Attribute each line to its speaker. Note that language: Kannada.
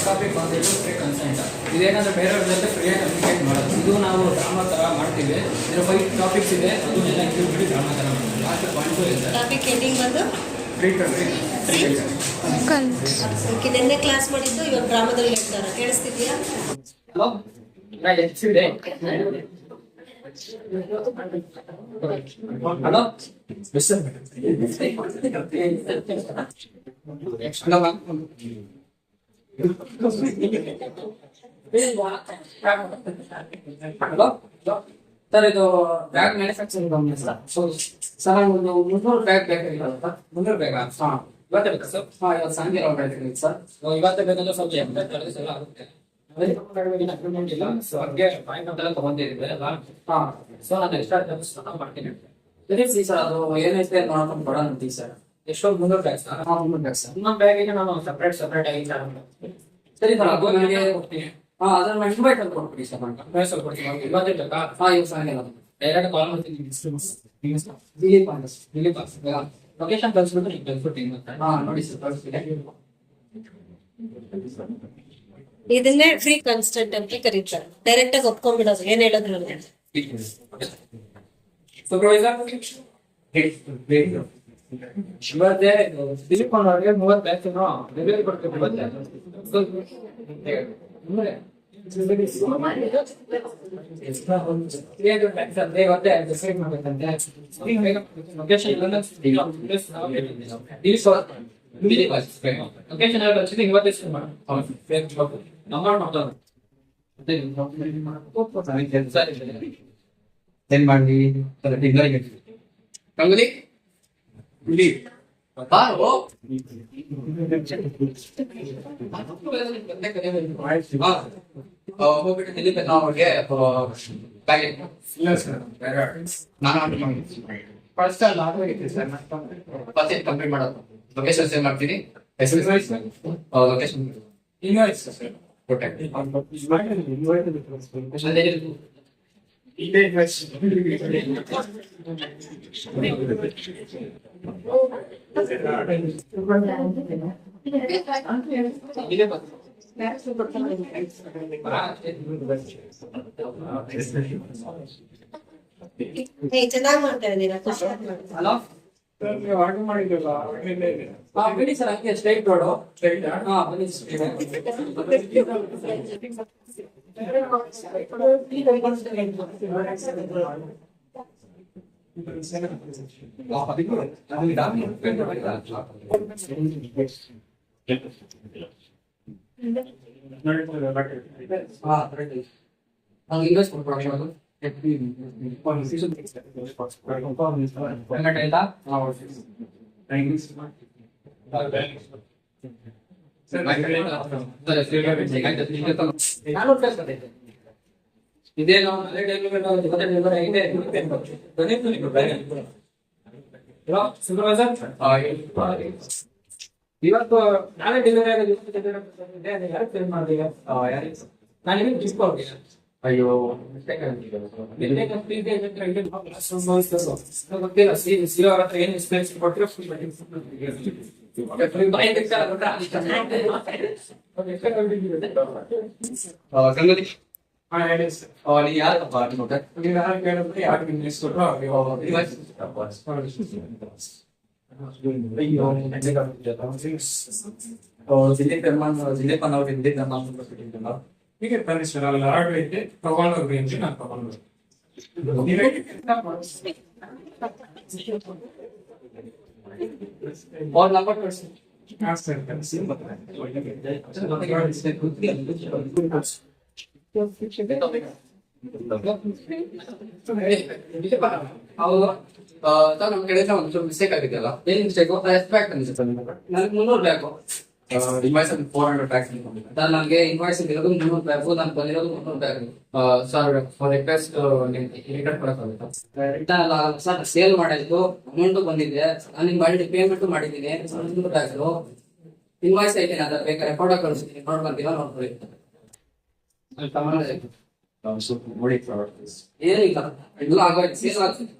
Speaker 1: ಟಾಪಿಕ್ ಬಂದಿದ್ದು ಫ್ರೀ ಕನ್ಸೆಂಟ್. ಇದೇನಂದ್ರೆ ಬೇರೆಯವ್ರ ಜೊತೆ ಫ್ರೀಯಾಗಿ ಕಮ್ಯುನಿಕೇಟ್ ಮಾಡೋದು. ಇದು ನಾವು ಡ್ರಾಮಾ ಥರ ಮಾಡ್ತೀವಿ. ಇದರ 5 ಟಾಪಿಕ್ಸ್ ಇದೆ, ಅದನ್ನೆಲ್ಲ ಇಂಕ್ಲೂಡ್ ಡ್ರಾಮಾ ಥರ ಮಾಡ್ತೀವಿ. ಲಾಸ್ಟ್ ಪಾಯಿಂಟು ಇದೆ.
Speaker 2: ಟಾಪಿಕ್ ಹೆಡಿಂಗ್ ಬಂದು
Speaker 1: ಫ್ರೀ
Speaker 2: ನಿನ್ನೆ ಕ್ಲಾಸ್ ಮಾಡಿದ್ದು ಇವಾಗ ಡ್ರಾಮಾದಲ್ಲಿ ಹೇಳ್ತಾರೆ. ಕೇಳಿಸ್ತಿದ್ಯಾ?
Speaker 1: ಹಲೋ, ಎಷ್ಟಿದೆ? ಹಲೋ, ಹಲೋ ಸರ್, ಇದು bag manufacturing company sir. Sir, ಒಂದು 300 ಬ್ಯಾಗ್ ಬೇಕಾಗಿಲ್ಲ ಸರ್. 300 ಬ್ಯಾಗಾ? ಹಾಂ, ಇವತ್ತೇ ಬೇಕಾ ಸರ್? ಹಾಂ, ಇವತ್ತು ಸಂಜೆ ಬೇಕಾಗಿತ್ತು ಸರ್. ಇವತ್ತೇ ಬೇಕಂದ್ರೆ ಸ್ವಲ್ಪ ಎಲ್ಲ ಆಗುತ್ತೆ. ಅಗ್ರಿಮೆಂಟ್ ಇಲ್ಲ, ಸೊ ಹಾಗೆ ಪಾಯಿಂಟ್ ಎಲ್ಲ ತಗೊಂಡಿದ್ದೀವಿ ಅಲ್ಲ. ಹಾಂ, ಸೊ ನಾನು ಎಕ್ಸ್ಟ್ರಾ ಮಾಡ್ತೀನಿ. ಸರಿ ಸರ್, ಅದು ಏನೈತೆ ನೋಡ್ಕೊಂಡು ಕೊಡೋಣ ಅಂತೀವಿ ಸರ್. ಎಷ್ಟೊಂದು 300 ಬ್ಯಾಗ್ ಸರ್? ಹಾಂ, 300 ಬ್ಯಾಗ್ ಸರ್. ಇನ್ನೊಂದು ಬ್ಯಾಗಿಗೆ ನಾನು ಸಪ್ರೇಟ್ ಆಗಿ ಚಾರ್ಜ್ ಮಾಡ್ತೀನಿ. ಸರಿ ಸರ್, ಅದು ನನಗೆ ಕೊಡ್ತೀನಿ. ಹಾಂ, ಅದನ್ನ ಇನ್ವೈಟ್ ಅಲ್ಲಿ ಕೊಟ್ಬಿಡಿ ಸರ್. ನಾನು ಸ್ವಲ್ಪ ಕೊಡ್ತೀನಿ. ಇವತ್ತೇ ಬೇಕಾ? ಹಾಂ, ಇವತ್ತು ಸಾಯಂಕಾಲ ಡೈರೆಕ್ಟ್ ಕಾಲ್ ಮಾಡ್ತೀನಿ. ದಿಲೀಪ್ ಲೊಕೇಶನ್ ಕಳಿಸ್ಬಿಟ್ಟು ನೀವು ಕಳ್ಸ್ಬಿಡ್ತೀನಿ. ಹಾಂ, ನೋಡಿ ಸರ್, ಕಳಿಸ್ತೀನಿ.
Speaker 2: ಇದನ್ನೇ ಫ್ರೀ ಕನ್ಸ್ಟೆಂಟ್ ಅಂತ ಕರೀತಾರೆ. ಡೈರೆಕ್ಟ್ ಆಗಿ ಒಪ್ಕೊಂಡ್ಬಿಡೋದು, ಏನ್ ಹೇಳಿದ್ರು
Speaker 1: ಸೂಪರ್ವೈಸರ್ ಇವತ್ತೇ ದಿಲೀಪ್ ಅವ್ರಿಗೆ 30 ಬ್ಯಾಚ್ ಡೆಲಿವರಿ ಕೊಡ್ತೀವಿ. ಹೋಗ್ಬಿಟ್ಟು ದಿಲೀಪ್ ಅವ್ರಿಗೆ ಫಸ್ಟ್ ಆರ್ಡರ್ ಆಗಿತ್ತು ಸರ್. ಫಸ್ಟ್ ಕಂಪ್ಲೀಟ್ ಮಾಡೋದು. ಲೊಕೇಶನ್ ಸೇವ್ ಮಾಡ್ತೀನಿ. ಲೊಕೇಶನ್ ಇನ್ವಾಯ್ಸ್ ಸರ್ ಕೊಟ್ಟೆ.
Speaker 2: ಚೆನ್ನಾಗಿ ಮಾಡ್ತಾ ಇದ್ದೀರಾ.
Speaker 1: ಹಲೋ, ಆರ್ಡರ್ ಮಾಡಿದ್ರಲ್ಲ, ಬಿಡಿ ಸರ್. ಹಂಗೆ ಸ್ಟ್ರೈಟ್ ರೋಡು. ಹಾಂ, ಬನ್ನಿ ಇನ್ವೆಸ್ಟ್ ಪ್ರೊಡಕ್ಷನ್ ಇದೇನು ಸೂಪರ್ವೈಸರ್ ಇವತ್ತು ನಾಳೆ ಡೆಲಿವರಿ ಆಗೋದು ಮಾಡಿದೆ. ನಾನು ನಿಮಗೆ ಡಿಸ್ಕೌಂಟ್. ಅಯ್ಯೋ, ಗೊತ್ತಿಲ್ಲ. ಸಿಒ ಅವ್ರ ಹತ್ರ ಏನು ಎಕ್ಸ್ಪೀರಿಯನ್ಸ್ ಕೊಟ್ಟರೆ ಗಂಗಲಿ ನೀ ಯಾರಪ್ಪ ದಿಲೀಪ್ ಅನ್ನೋರು ಹೀಗೆ ತಾನೆ ಸರ್. ಅಲ್ಲಿ ಆರ್ಡರ್ ಐತೆ, ತಗೊಂಡೋಗ್ರಿ ಅಂತ ನಾನು ತಗೊಂಡು ನಂಬರ್ ಕಳಿಸಿ. ನಮ್ಮ ಕಡೆಯಿಂದ ಒಂದು ಸ್ವಲ್ಪ ಮಿಸ್ಟೇಕ್ ಆಗಿದೆಯಲ್ಲ. ಏನ್ ಮಿಸ್ಟೇಕ್? ಎಷ್ಟು ಬ್ಯಾಗ್ ಅನ್ಸುತ್ತೆ ನನಗೆ? 300 ಬ್ಯಾಗು. Invoice 400 bags. ನನಗೆ ಇನ್ವಾಯ್ಸ್ ಇರೋದು 300 ಬ್ಯಾಗು, ನಾನು ಬಂದಿರೋದು 300 bag. Sir, for request return ಕೊಡಕ್ಕಾಗುತ್ತಾ? ರಿಟರ್ನ್ ಅಲ್ಲ ಸರ್, ಸೇಲ್ ಮಾಡಿದ್ದು ಅಮೌಂಟು ಬಂದಿದೆ. ನಾನು ನಿಮ್ಗೆ ಆಲ್ರೆಡಿ ಪೇಮೆಂಟು ಮಾಡಿದ್ದೀನಿ. 300 ಬ್ಯಾಗು ಇನ್ವಾಯ್ಸ್ ಐತೆ. ನಾನು ಬೇಕಾದ್ರೆ ರೆಕಾರ್ಡ್ ಕಳಿಸ್ತೀನಿ, ನೋಡ್ಕೊಂತೀವ, ನೋಡ್ಕೊಳ್ಳಿ. ಏನಿಲ್ಲ, ಎಲ್ಲ ಆಗೋಯ್ತು, ಸೇಲ್ ಆಗ್ತದೆ.